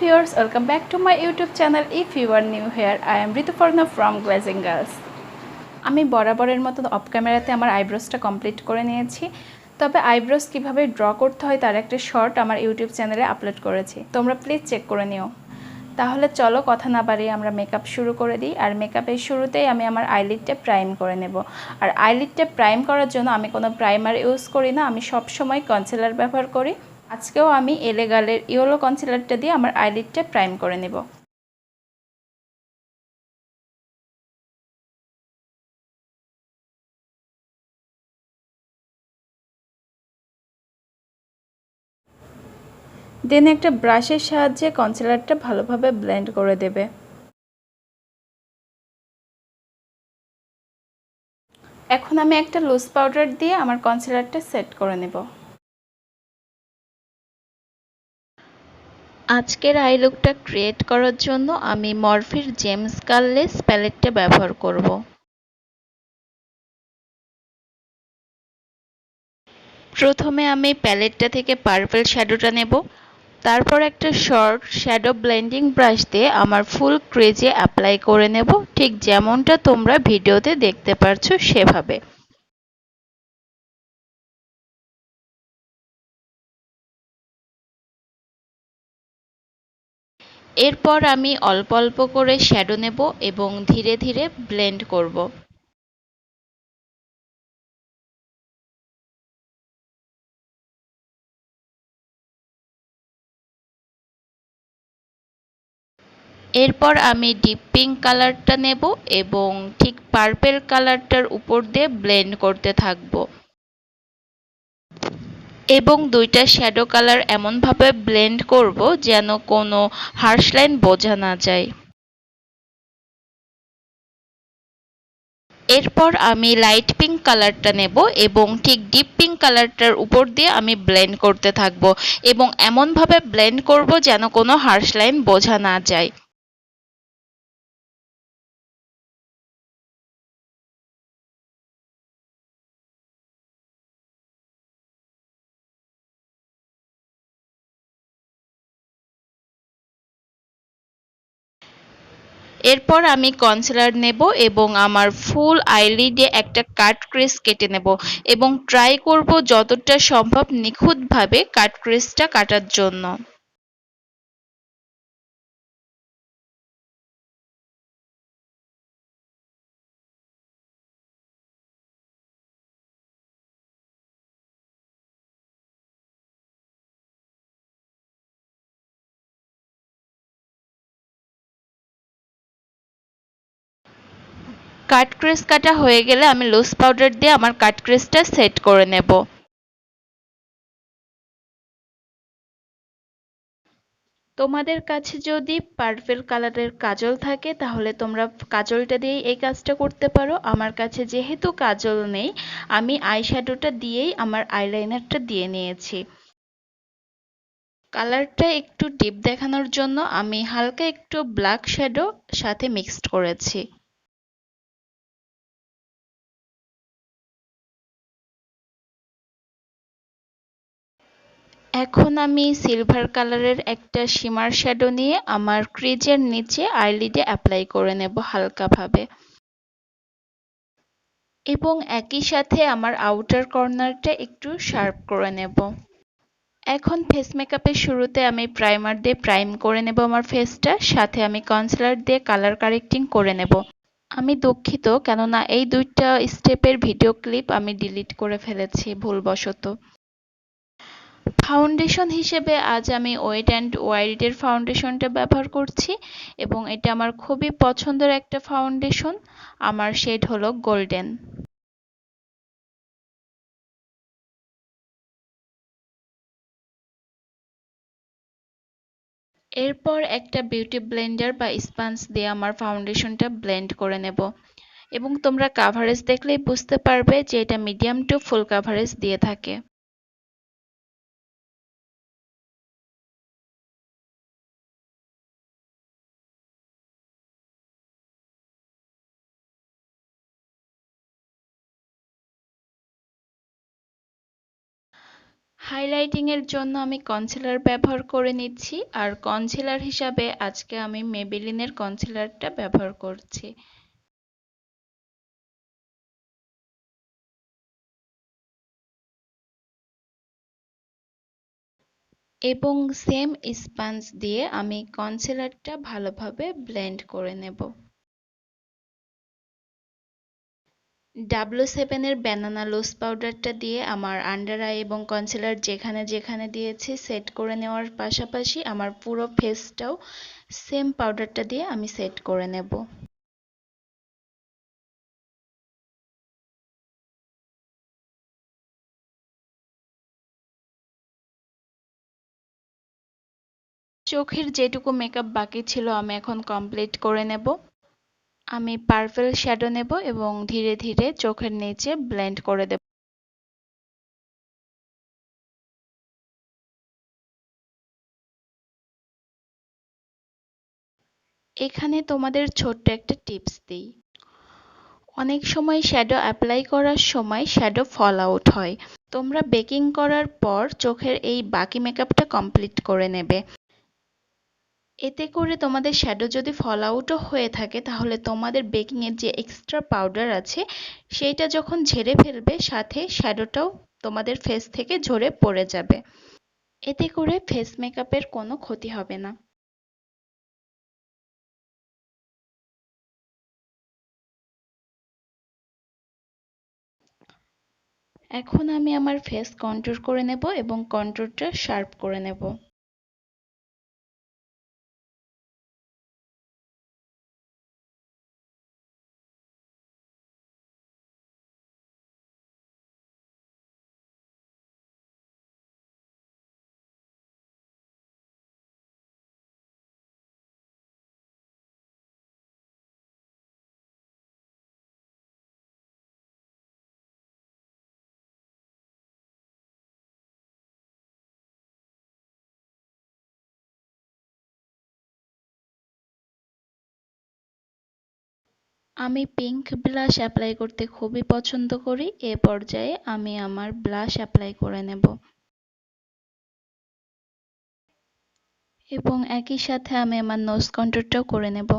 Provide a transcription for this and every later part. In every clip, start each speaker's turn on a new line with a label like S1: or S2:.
S1: viewers, welcome back to my YouTube channel. If you are new here, I am Rituparna from Glazing girls. আমি বরাবরের মতো of ক্যামেরাতে আমার আইব্রোসটা complete করে নিয়েছি। তবে আইব্রোস কিভাবে ড্র করতে হয় তার একটা শর্ট আমার ইউটিউব চ্যানেলে আপলোড করেছি। তোমরা প্লিজ চেক করে নিও। তাহলে চলো কথা না বাড়িয়ে আমরা মেকআপ শুরু করে দিই। আর মেকআপের শুরুতেই আমি আমার আইলিডটা প্রাইম করে নেব। আর আইলিডটা প্রাইম করার জন্য আমি কোনো প্রাইমার ইউজ করি না, আমি সব সময় কনসিলার ব্যবহার করি। আজকেও আমি এলেগালের ইয়েলো কনসিলারটা দিয়ে আমার আইলিডটা প্রাইম করে নেব। দেন একটা ব্রাশের সাহায্যে কনসিলারটা ভালোভাবে ব্লেন্ড করে দেবে। এখন আমি একটা লুজ পাউডার দিয়ে আমার কনসিলারটা সেট করে নেব। আজকের আই লুকটা ক্রিয়েট করার জন্য আমি মরফের জেমস কালারলেস প্যালেটটা ব্যবহার করব। প্রথমে আমি প্যালেটটা থেকে পার্পল শ্যাডোটা নেব। তারপর একটা শর্ট শ্যাডো ব্লেন্ডিং ব্রাশ দিয়ে আমার ফুল ক্রেজে অ্যাপ্লাই করে নেব, ঠিক যেমনটা তোমরা ভিডিওতে দেখতে পাচ্ছ সেভাবে। এরপর আমি অল্প অল্প করে শ্যাডো নেব এবং ধীরে ধীরে ব্লেন্ড করব। এরপর আমি ডিপ পিঙ্ক কালারটা নেব এবং ঠিক পার্পল কালারটার উপর দিয়ে ব্লেন্ড করতে থাকব এবং দুইটা শ্যাডো কালার এমনভাবে ব্লেন্ড করব যেন কোনো হার্শ লাইন বোঝা না যায়। এরপর আমি লাইট পিঙ্ক কালারটা নেব এবং ঠিক ডিপ পিঙ্ক কালারটার উপর দিয়ে আমি ব্লেন্ড করতে থাকব এবং এমনভাবে ব্লেন্ড করব যেন কোনো হার্শ লাইন বোঝা না যায়। এরপর আমি কনসিলার নেব এবং আমার ফুল আইলিডে একটা কাট ক্রিজ কেটে নেব এবং ট্রাই করব যতটা সম্ভব নিখুঁতভাবে কাট ক্রিজটা কাটার জন্য। কাট ক্রিজ কাটা হয়ে গেলে আমি লুজ পাউডার দিয়ে আমার কাট ক্রিজটা সেট করে নেব। তোমাদের কাছে যদি পার্পল কালারের কাজল থাকে তাহলে তোমরা কাজলটা দিয়েই এই কাজটা করতে পারো। আমার কাছে যেহেতু কাজল নেই, আমি আইশ্যাডোটা দিয়েই আমার আইলাইনারটা দিয়ে নিয়েছি। কালারটা একটু ডিপ দেখানোর জন্য আমি হালকা একটু ব্ল্যাক শ্যাডো সাথে মিক্সড করেছি। এখন আমি সিলভার কালারের একটা শিমার শ্যাডো নিয়ে আমার ক্রিজের নিচে আইলিডে অ্যাপ্লাই করে নেব হালকাভাবে এবং একই সাথে আমার আউটার কর্নারটা একটু শার্প করে নেব। এখন ফেস মেকআপের শুরুতে আমি প্রাইমার দিয়ে প্রাইম করে নেব আমার ফেসটা, সাথে আমি কনসিলার দিয়ে কালার কারেক্টিং করে নেব। আমি দুঃখিত, কেননা এই দুইটা স্টেপের ভিডিও ক্লিপ আমি ডিলিট করে ফেলেছি ভুলবশত। ফাউন্ডেশন হিসেবে আজ আমি ওয়েট অ্যান্ড ওয়াইল্ডের ফাউন্ডেশনটা ব্যবহার করছি এবং এটা আমার খুবই পছন্দের একটা ফাউন্ডেশন। আমার শেড হলো গোল্ডেন। এরপর একটা বিউটি ব্লেন্ডার বা স্পঞ্জ দিয়ে আমার ফাউন্ডেশনটা ব্লেন্ড করে নেব এবং তোমরা কাভারেজ দেখলেই বুঝতে পারবে যে এটা মিডিয়াম টু ফুল কাভারেজ দিয়ে থাকে। হাইলাইটিং এর জন্য আমি কনসিলার ব্যবহার করে নিচ্ছি, আর কনসিলার হিসাবে আজকে আমি মেবেলিনের কনসিলারটা ব্যবহার করছি। এবং সেম স্পঞ্জ দিয়ে আমি কনসিলারটা ভালোভাবে ব্লেন্ড করে নেব। W7 এর ব্যানানা লুজ পাউডারটা দিয়ে আমার আন্ডার আই এবং কনসিলার যেখানে যেখানে দিয়েছি সেট করে নেওয়ার পাশাপাশি আমার পুরো ফেসটাও সেম পাউডারটা দিয়ে আমি সেট করে নেব। চোখের যেটুকু মেকআপ বাকি ছিল আমি এখন কমপ্লিট করে নেব। আমি পার্পল শ্যাডো নেব এবং ধীরে ধীরে চোখের নিচে ব্লেন্ড করে দেব। এখানে তোমাদের ছোট্ট একটা টিপস দিই। অনেক সময় শ্যাডো অ্যাপ্লাই করার সময় শ্যাডো ফল আউট হয়। তোমরা বেকিং করার পর চোখের এই বাকি মেকআপটা কমপ্লিট করে নেবে। এতে করে তোমাদের শ্যাডো যদি ফল আউটও হয়ে থাকে তাহলে তোমাদের বেকিং এর যে এক্সট্রা পাউডার আছে সেইটা যখন ঝেড়ে ফেলবে সাথে শ্যাডোটাও তোমাদের ফেস থেকে ঝরে পড়ে যাবে। এতে করে ফেস মেকআপের কোনো ক্ষতি হবে না। এখন আমি আমার ফেস কন্ট্যুর করে নেব এবং কন্ট্যুরটা শার্প করে নেব। আমি পিঙ্ক ব্লাশ অ্যাপ্লাই করতে খুবই পছন্দ করি। এ পর্যায়ে আমি আমার ব্লাশ অ্যাপ্লাই করে নেব এবং একই সাথে আমি আমার নোজ কন্ট্যুরটাও করে নেব।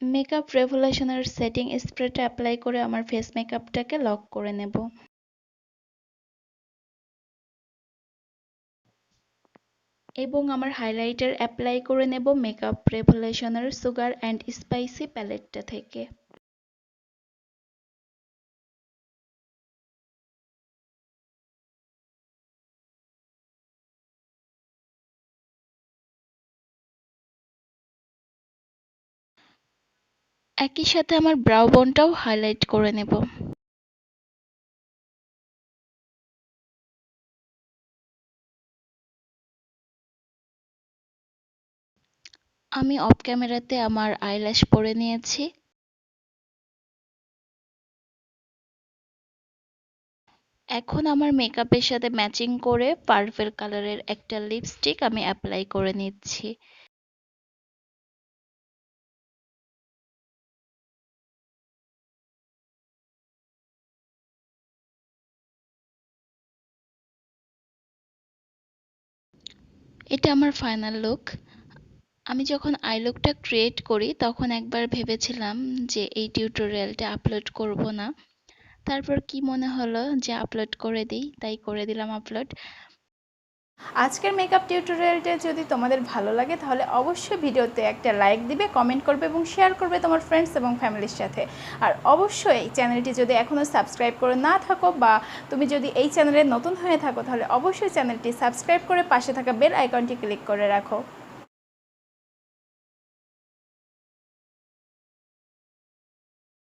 S1: মেকআপ রেভলিউশনের সেটিং স্প্রেটা অ্যাপ্লাই করে আমার ফেস মেকআপটাকে লক করে নেব এবং আমার হাইলাইটার অ্যাপ্লাই করে নেব মেকআপ রেভলিউশনের সুগার অ্যান্ড স্পাইসি প্যালেটটা থেকে। একই সাথে আমার ব্রাউ বোনটাও হাইলাইট করে নেব। আমি অফ ক্যামেরাতে আমার আইল্যাশ পরে নিয়েছি। এখন আমার মেকআপের সাথে ম্যাচিং করে পার্পল কালারের একটা লিপস্টিক আমি অ্যাপ্লাই করে নিচ্ছি। এটা আমার ফাইনাল লুক। আমি যখন আই লুকটা ক্রিয়েট করি তখন একবার ভেবেছিলাম যে এই টিউটোরিয়ালটা আপলোড করব না। তারপর কি মনে হলো যে আপলোড করে দিই, তাই করে দিলাম আপলোড। আজকের মেকআপ টিউটোরিয়ালটা যদি তোমাদের ভালো লাগে তাহলে অবশ্যই ভিডিওতে একটা লাইক দিবে, কমেন্ট করবে এবং শেয়ার করবে তোমার ফ্রেন্ডস এবং ফ্যামিলির সাথে। আর অবশ্যই চ্যানেলটি যদি এখনও সাবস্ক্রাইব করে না থাকো বা তুমি যদি এই চ্যানেলে নতুন হয়ে থাকো তাহলে অবশ্যই চ্যানেলটি সাবস্ক্রাইব করে পাশে থাকা বেল আইকনটি ক্লিক করে রাখো।